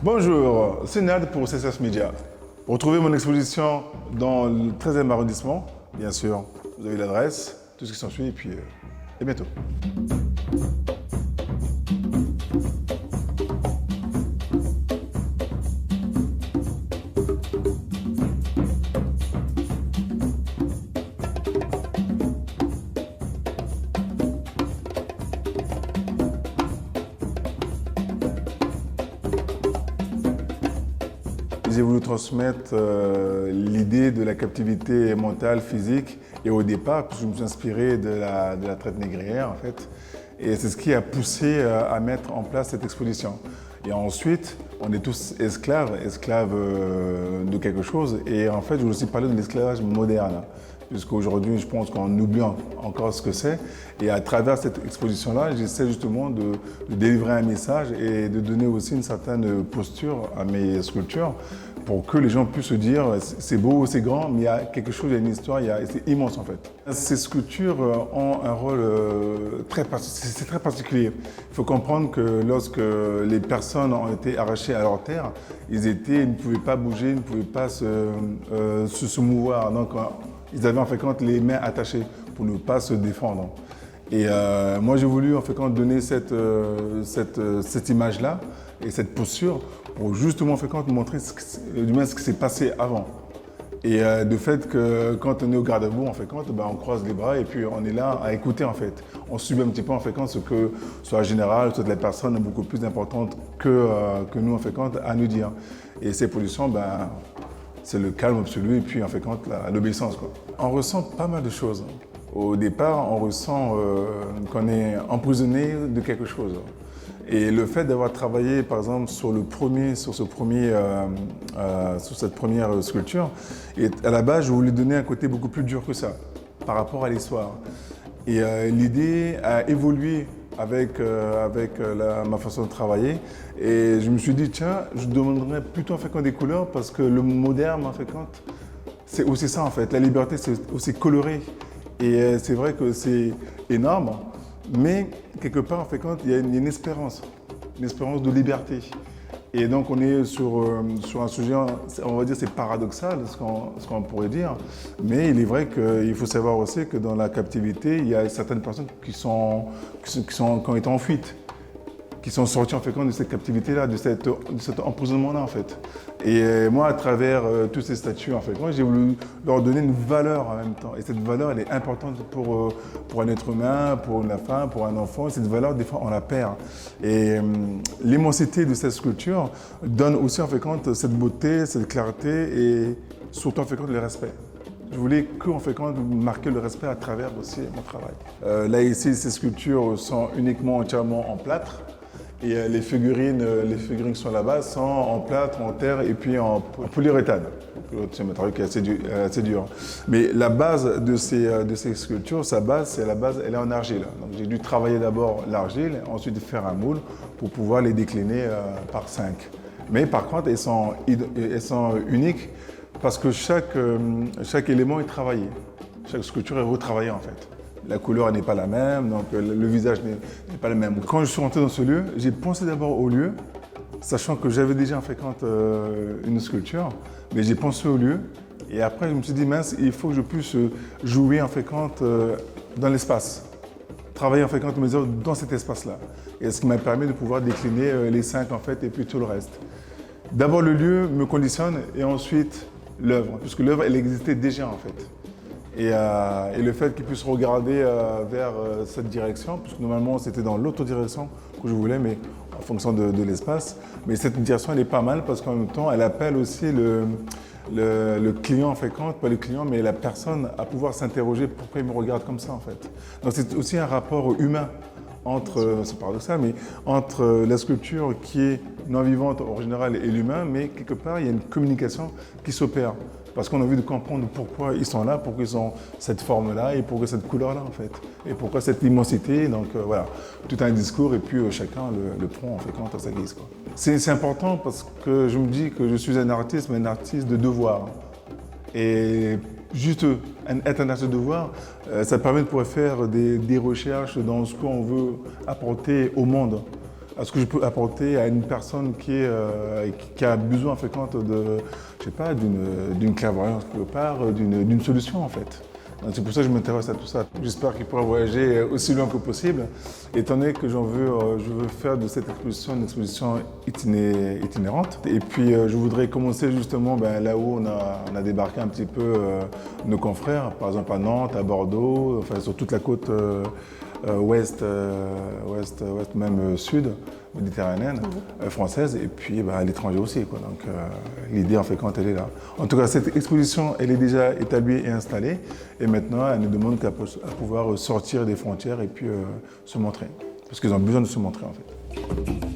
Bonjour, c'est Nad pour CSS Media. Retrouvez mon exposition dans le 13e arrondissement. Bien sûr, vous avez l'adresse, tout ce qui s'ensuit, et puis à bientôt. J'ai voulu transmettre l'idée de la captivité mentale, physique, et au départ, je me suis inspiré de la traite négrière, en fait. Et c'est ce qui a poussé à mettre en place cette exposition. Et ensuite, on est tous esclaves de quelque chose. Et en fait, je voulais aussi parler de l'esclavage moderne, puisqu'aujourd'hui, je pense qu'on oublie encore ce que c'est. Et à travers cette exposition-là, j'essaie justement de délivrer un message et de donner aussi une certaine posture à mes sculptures pour que les gens puissent se dire c'est beau, c'est grand, mais il y a quelque chose, il y a une histoire, c'est immense en fait. Ces sculptures ont un rôle très particulier. Il faut comprendre que lorsque les personnes ont été arrachées à leur terre, ils ne pouvaient pas bouger, ils ne pouvaient pas se mouvoir. Donc, ils avaient en fait les mains attachées pour ne pas se défendre. Et moi j'ai voulu en fait donner cette image-là et cette posture pour justement en fait montrer ce qui s'est passé avant. Et de fait que quand on est au garde-à-vous, en fait on croise les bras et puis on est là à écouter en fait. On subit un petit peu en fait ce que soit le général, soit la personne beaucoup plus importante que nous en fait à nous dire. Et ces positions, c'est le calme absolu et puis en fait l'obéissance. On ressent pas mal de choses. Au départ, on ressent qu'on est emprisonné de quelque chose. Et le fait d'avoir travaillé, par exemple, sur cette première sculpture, et à la base, je voulais donner un côté beaucoup plus dur que ça, par rapport à l'histoire. Et l'idée a évolué avec ma façon de travailler. Et je me suis dit, tiens, je demanderais plutôt en fait des couleurs parce que le moderne, en fait, c'est aussi ça, en fait. La liberté, c'est aussi coloré. Et c'est vrai que c'est énorme, mais quelque part, en fait, il y a une espérance de liberté. Et donc, on est sur un sujet, on va dire, c'est paradoxal, ce qu'on pourrait dire. Mais il est vrai qu'il faut savoir aussi que dans la captivité, il y a certaines personnes qui ont été en fuite, qui sont sortis en fait de cette captivité-là, de cet emprisonnement-là en fait. Et moi, à travers tous ces statues, en fait, moi, j'ai voulu leur donner une valeur en même temps. Et cette valeur, elle est importante pour un être humain, pour une femme, pour un enfant. Cette valeur, des fois, on la perd. Et l'immensité de cette sculpture donne aussi en fait cette beauté, cette clarté et surtout en fait le respect. Je voulais marquer le respect à travers aussi mon travail. Là, ici, ces sculptures sont uniquement entièrement en plâtre. Et les figurines qui sont là-bas sont en plâtre, en terre et puis en polyuréthane. C'est un matériau qui est assez dur. Mais la base de ces sculptures, elle est en argile. Donc j'ai dû travailler d'abord l'argile, ensuite faire un moule pour pouvoir les décliner par 5. Mais par contre, elles sont uniques parce que chaque élément est travaillé. Chaque sculpture est retravaillée en fait. La couleur n'est pas la même, donc le visage n'est pas le même. Quand je suis rentré dans ce lieu, j'ai pensé d'abord au lieu, sachant que j'avais déjà en fait une sculpture, mais j'ai pensé au lieu. Et après, je me suis dit, mince, il faut que je puisse jouer en fait dans l'espace, travailler en fait mes œuvres dans cet espace-là. Et ce qui m'a permis de pouvoir décliner les 5 en fait et puis tout le reste. D'abord, le lieu me conditionne et ensuite l'œuvre, puisque l'œuvre, elle existait déjà en fait. Et le fait qu'ils puissent regarder vers cette direction, puisque normalement c'était dans l'autre direction que je voulais, mais en fonction de l'espace. Mais cette direction, elle est pas mal parce qu'en même temps, elle appelle aussi le client, en fait, pas le client, mais la personne à pouvoir s'interroger pourquoi il me regarde comme ça, en fait. Donc c'est aussi un rapport humain c'est paradoxal, mais entre la sculpture qui est non vivante en général et l'humain, mais quelque part, il y a une communication qui s'opère. Parce qu'on a envie de comprendre pourquoi ils sont là, pourquoi ils ont cette forme-là et pourquoi cette couleur-là en fait. Et pourquoi cette immensité. Donc voilà, tout un discours et puis chacun le prend en fait à sa guise. C'est important parce que je me dis que je suis un artiste, mais un artiste de devoir. Et juste être un artiste de devoir, ça permet de pouvoir faire des recherches dans ce qu'on veut apporter au monde. à ce que je peux apporter à une personne qui a besoin fréquente de, je sais pas, d'une clairvoyance quelque part, d'une solution en fait. C'est pour ça que je m'intéresse à tout ça. J'espère qu'il pourra voyager aussi loin que possible, étant donné que je veux faire de cette exposition une exposition itinérante. Et puis je voudrais commencer justement là où on a débarqué un petit peu nos confrères, par exemple à Nantes, à Bordeaux, enfin sur toute la côte ouest, même sud, méditerranéenne, française, et puis à l'étranger aussi, quoi. Donc l'idée en fait quand elle est là. En tout cas, cette exposition, elle est déjà établie et installée, et maintenant elle ne demande qu'à pouvoir sortir des frontières et puis se montrer, parce qu'ils ont besoin de se montrer en fait.